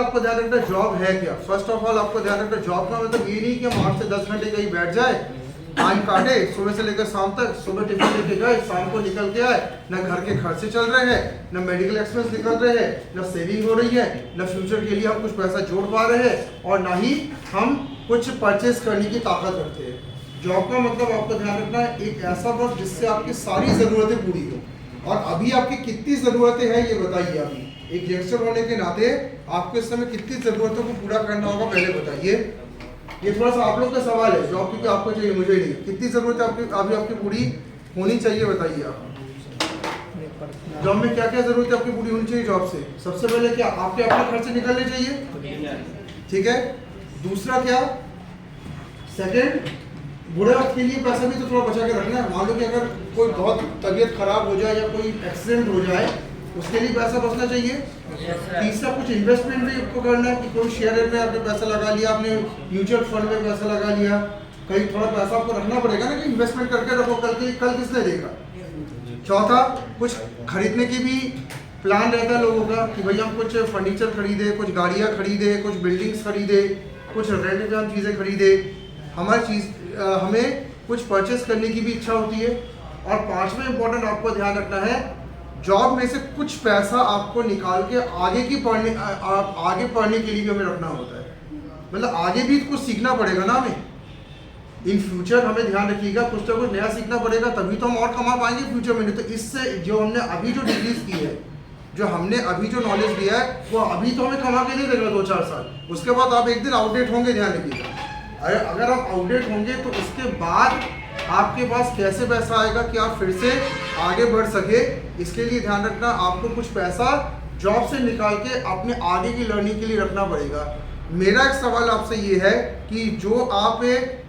आपको ध्यान रखना जॉब है क्या। फर्स्ट ऑफ ऑल आपको ध्यान रखना जॉब का मतलब ये नहीं कि हम 8 से 10 घंटे कहीं बैठ जाए, टाइम काटे, सुबह से लेकर शाम तक, सुबह टिफिन लेके गए, शाम को निकल के आए, न घर के खर्चे चल रहे हैं, न मेडिकल एक्सपेंस निकल रहे हैं, न सेविंग हो रही है, न फ्यूचर के लिए हम कुछ पैसा जोड़ पा रहे हैं, और ना ही हम कुछ परचेज करने की ताकत रखते हैं। जॉब का मतलब आपको ध्यान रखना है एक ऐसा वर्क जिससे आपकी सारी ज़रूरतें पूरी हो। और अभी आपकी कितनी ज़रूरतें हैं ये बताइए। अभी एक यंगस्टर होने के नाते आपको इस समय कितनी ज़रूरतों को पूरा करना होगा पहले बताइए। ये थोड़ा सा आप लोग का सवाल है, जॉब क्योंकि आपको चाहिए, मुझे नहीं। कितनी ज़रूरत आपकी अभी आपकी पूरी होनी चाहिए बताइए आप। जॉब में क्या क्या ज़रूरत है आपकी पूरी होनी चाहिए जॉब से? सबसे पहले क्या आपके अपने खर्चे निकलने चाहिए, ठीक है। दूसरा क्या, सेकंड, बुरे वक्त के लिए पैसा भी तो थोड़ा बचा के रखना है। मान लो कि अगर कोई बहुत तबीयत खराब हो जाए या कोई एक्सीडेंट हो जाए, उसके लिए पैसा बचना चाहिए। तीसरा, कुछ इन्वेस्टमेंट भी आपको करना है कि कोई शेयर में आपने पैसा लगा लिया, आपने म्यूचुअल फंड में पैसा लगा लिया, कहीं थोड़ा पैसा आपको रखना पड़ेगा ना कि इन्वेस्टमेंट करके रखो, कल किसने देगा। चौथा, कुछ खरीदने की भी प्लान रहता है लोगों का कि भाई हम कुछ फर्नीचर खरीदे, कुछ गाड़ियाँ खरीदे, कुछ बिल्डिंग्स खरीदे, कुछ रेंट पे हम चीज़ें खरीदे, हमें कुछ परचेस करने की भी इच्छा होती है। और पांचवा इंपॉर्टेंट आपको ध्यान रखना है, जॉब में से कुछ पैसा आपको निकाल के आगे पढ़ने के लिए भी हमें रखना होता है। मतलब आगे भी कुछ सीखना पड़ेगा ना हमें, इन फ्यूचर हमें ध्यान रखिएगा, कुछ ना कुछ नया सीखना पड़ेगा, तभी तो हम और कमा पाएंगे फ्यूचर में। नहीं तो इससे जो हमने अभी जो डिग्रीज की है, जो हमने अभी जो नॉलेज लिया है, वो अभी तो हमें कमा के नहीं देगा 2-4 साल, उसके बाद आप एक दिन आउटडेट होंगे। ध्यान रखिएगा, अगर आप आउटडेट होंगे तो उसके बाद आपके पास कैसे पैसा आएगा कि आप फिर से आगे बढ़ सके। इसके लिए ध्यान रखना, आपको कुछ पैसा जॉब से निकाल के अपने आगे की लर्निंग के लिए रखना पड़ेगा। मेरा एक सवाल आपसे ये है कि जो आप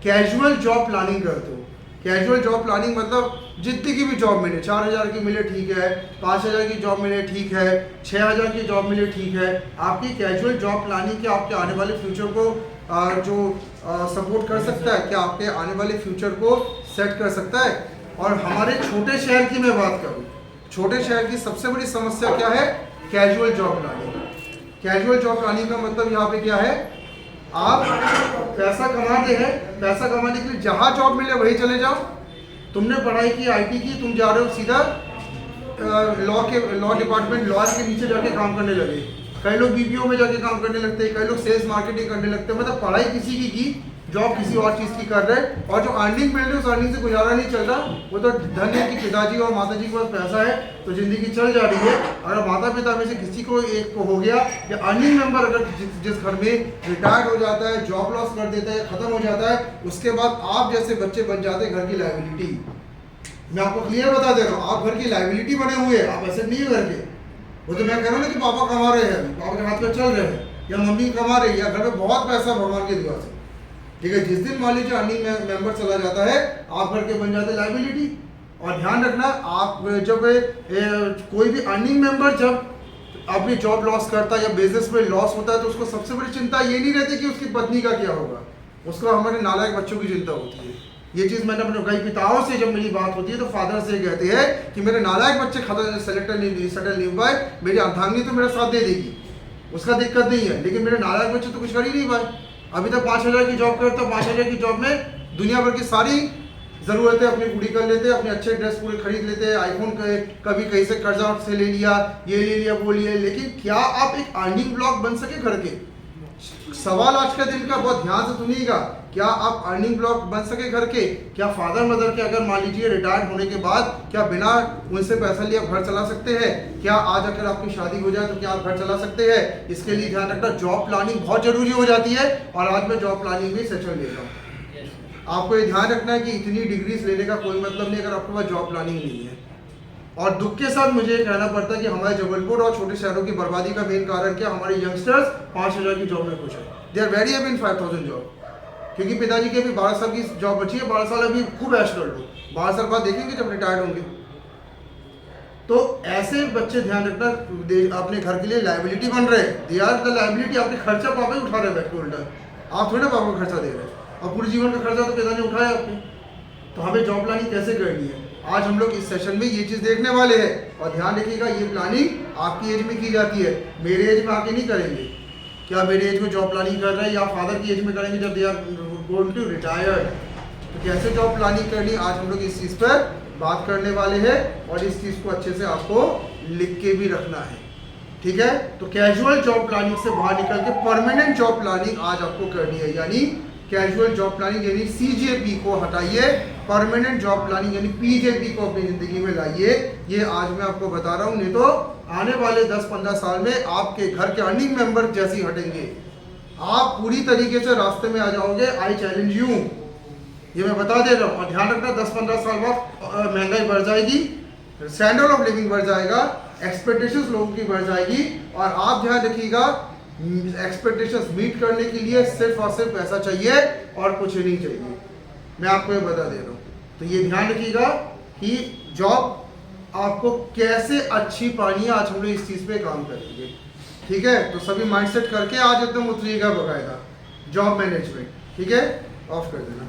कैजुअल जॉब प्लानिंग करते हो, कैजुअल जॉब प्लानिंग मतलब जितनी की भी जॉब मिले, 4,000 की मिले ठीक है, 5,000 की जॉब मिले ठीक है, 6,000 की जॉब मिले ठीक है, आपकी कैजुअल जॉब प्लानिंग क्या आपके आने वाले फ्यूचर को जो सपोर्ट कर सकता है, क्या आपके आने वाले फ्यूचर को सेट कर सकता है। और हमारे छोटे शहर की मैं बात करूँ, छोटे शहर की सबसे बड़ी समस्या क्या है, casual job planning. Casual job planning का मतलब यहाँ पे क्या है, आप पैसा कमाते हैं, पैसा कमाने के लिए जहाँ जॉब मिले वही चले जाओ। तुमने पढ़ाई की आईटी की, तुम जा रहे हो सीधा लॉ डिपार्टमेंट, लॉ के नीचे जाके काम करने लगे। कई लोग बीपीओ में जाके काम करने लगते हैं, कई लोग सेल्स मार्केटिंग करने लगते हैं। मतलब पढ़ाई किसी की जॉब किसी और चीज़ की कर रहे हैं, और जो अर्निंग मिल रही है उस अर्निंग से गुजारा नहीं चल रहा। वो तो धन है कि पिताजी और माताजी के पास पैसा है तो ज़िंदगी चल जा रही है। अगर माता पिता में से किसी को एक को हो गया, या अर्निंग मेंबर अगर जिस घर में रिटायर्ड हो जाता है, जॉब लॉस कर देता है, ख़त्म हो जाता है, उसके बाद आप जैसे बच्चे बन जाते हैं घर की लाइबिलिटी। मैं आपको क्लियर बता दे रहा हूँ, आप घर की लाइबिलिटी बने हुए, आप ऐसे नहीं है घर के। वो तो मैं कह रहा हूँ ना कि पापा कमा रहे हैं, पापा के हाथ में चल रहे हैं, या मम्मी कमा रही है, या घर में बहुत पैसा भगवान की दुआ से, ठीक है। जिस दिन मान लीजिए अर्निंग मेंबर चला जाता है, आप घर के बन जाते लाइबिलिटी। और ध्यान रखना, आप जब कोई भी अर्निंग मेंबर जब अपनी जॉब लॉस करता है या बिजनेस में लॉस होता है, तो उसको सबसे बड़ी चिंता ये नहीं रहती कि उसकी पत्नी का क्या होगा, उसको हमारे नालायक बच्चों की चिंता होती है। ये चीज़ मैंने अपने कई पिताओं से जब मेरी बात होती है तो फादर से कहते हैं कि मेरे नालायक बच्चे सेटल नहीं हो पाए, मेरी अर्धांगिनी तो मेरा साथ दे देगी, उसका दिक्कत नहीं है, लेकिन मेरे नालायक बच्चे तो कुछ कर ही नहीं पाए। अभी तक 5,000 की जॉब करते, 5,000 की जॉब में दुनिया भर की सारी ज़रूरतें अपनी पूरी कर लेते हैं, अपने अच्छे ड्रेस पूरे खरीद लेते हैं, आईफोन कभी कहीं से कर्जा से ले लिया, ये ले लिया, वो लिया। लेकिन क्या आप एक अर्निंग ब्लॉक बन सके घर के? सवाल आज का दिन का बहुत ध्यान से सुनिएगा, क्या आप अर्निंग ब्लॉक बन सके घर के? क्या फादर मदर के अगर मान लीजिए रिटायर्ड होने के बाद क्या बिना उनसे पैसा लिए आप घर चला सकते हैं? क्या आज अगर आपकी शादी हो जाए तो क्या आप घर चला सकते हैं? इसके लिए ध्यान रखना, जॉब प्लानिंग बहुत जरूरी हो जाती है। और आज मैं जॉब प्लानिंग भी सेशन ले रहा हूँ। आपको ये ध्यान रखना है कि इतनी डिग्रीज लेने का कोई मतलब नहीं अगर आपके पास जॉब प्लानिंग नहीं है। और दुख के साथ मुझे कहना पड़ता है कि हमारे जबलपुर और छोटे शहरों की बर्बादी का मेन कारण क्या, हमारे यंगस्टर्स 5,000 की जॉब में खुश है। They are very happy in 5,000 job, क्योंकि पिताजी की अभी 12 साल की जॉब बची है, 12 साल अभी खूब ऐश कर लो, 12 साल बाद देखेंगे जब रिटायर्ड होंगे। तो ऐसे बच्चे ध्यान रखना, अपने घर के लिए लाइबिलिटी बन रहे हैं, दे आर द लाइबिलिटी। आपने खर्चा पापा ही उठा रहे हैं बैठ के उल्टा, आप थोड़े ना पापा को खर्चा दे रहे हैं, और पूरे जीवन का खर्चा तो पिता ने उठाया आपने। तो हमें जॉब प्लानिंग कैसे करनी है, आज हम लोग इस सेशन में ये चीज़ देखने वाले हैं। और ध्यान रखिएगा, ये प्लानिंग आपकी एज में की जाती है, मेरे एज में आके नहीं करेंगे। क्या मेरे एज में जॉब प्लानिंग कर रहे हैं या फादर की एज में करेंगे जब they are going to retired, तो कैसे जॉब प्लानिंग करनी, आज हम लोग इस चीज़ पर बात करने वाले हैं और इस चीज़ को अच्छे से आपको लिख के भी रखना है, ठीक है। तो कैजुअल जॉब प्लानिंग से बाहर निकल के परमानेंट जॉब प्लानिंग आज आपको करनी है, यानी कैजुअल जॉब प्लानिंग यानी सीजेपी को हटाइए, परमानेंट जॉब प्लानिंग यानी पीजेपी को अपनी जिंदगी में लाइए। ये आज मैं आपको बता रहा हूँ, नहीं तो आने वाले 10-15 साल में आपके घर के अर्निंग मेंबर जैसे ही हटेंगे, आप पूरी तरीके से रास्ते में आ जाओगे। आई चैलेंज यू, ये मैं बता दे रहा हूँ। और ध्यान रखना 10-15 साल बाद महंगाई बढ़ जाएगी, स्टैंडर्ड ऑफ लिविंग बढ़ जाएगा, एक्सपेक्टेशंस लोगों की बढ़ जाएगी, और आप ध्यान रखिएगा एक्सपेक्टेशंस मीट करने के लिए सिर्फ और सिर्फ पैसा चाहिए और कुछ नहीं चाहिए, मैं आपको ये बता दे रहा हूँ। तो ये ध्यान रखिएगा कि जॉब आपको कैसे अच्छी पानी है, आज हम लोग इस चीज़ पे काम करेंगे, ठीक है। तो सभी माइंडसेट करके आज एकदम उतरिएगा बकायदा जॉब मैनेजमेंट, ठीक है। ऑफ कर देना।